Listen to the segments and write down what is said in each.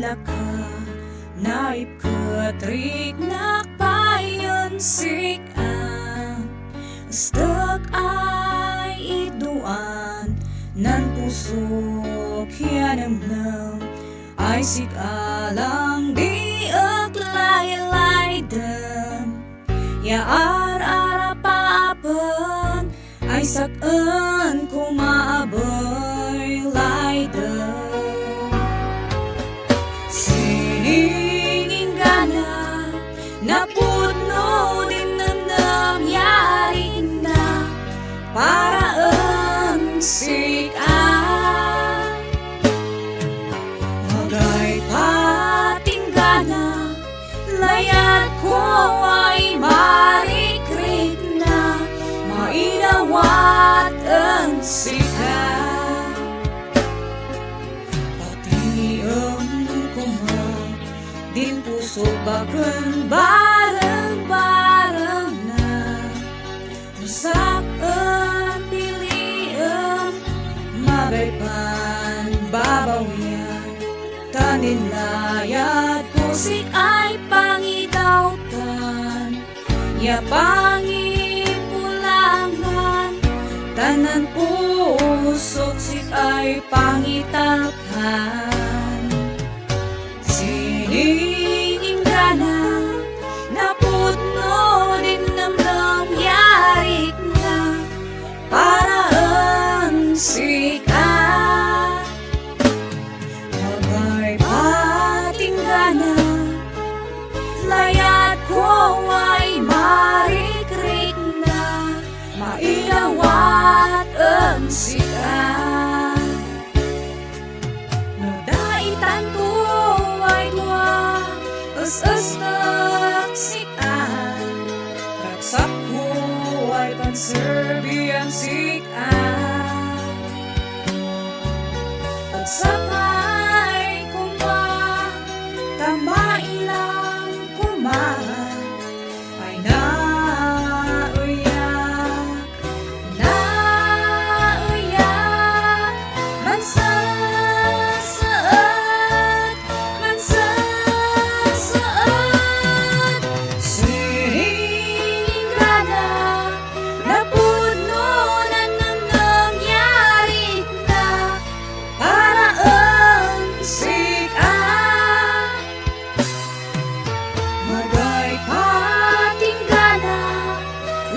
laka naip katrik nakpayon sikan Stak ay iduan nan pusok yanamnam ay sikalang di aklay-lay dam yaar arapapan ay sakan kumaabay laydam siningin gana na puno din ng yari na paraan sikan magay patinggana layat ko ay marikrik na mainawat ang sikat pati ang kumang din puso bagan bareng-bareng na usapan pilihan mabaipan babawian tanin layat pusik ay pangitautan ya pangipulangan tanan pusok sik ay pangitalkan siningin gana na putno din namdam yarik na paraan sikat magay patinggana layat ko ay marikrik na mailawat ang sikat no daitan ko ay dua as-astak sikat raksak ko ay panserbiang sikat pagsapay kumpa tamailang kumpa ay nauyak mansasaad siningin gana na puno ng nangyarik na paraan sikat magay patinggana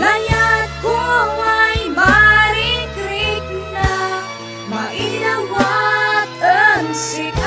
layat ko ay marikrik na mainawat ang sikat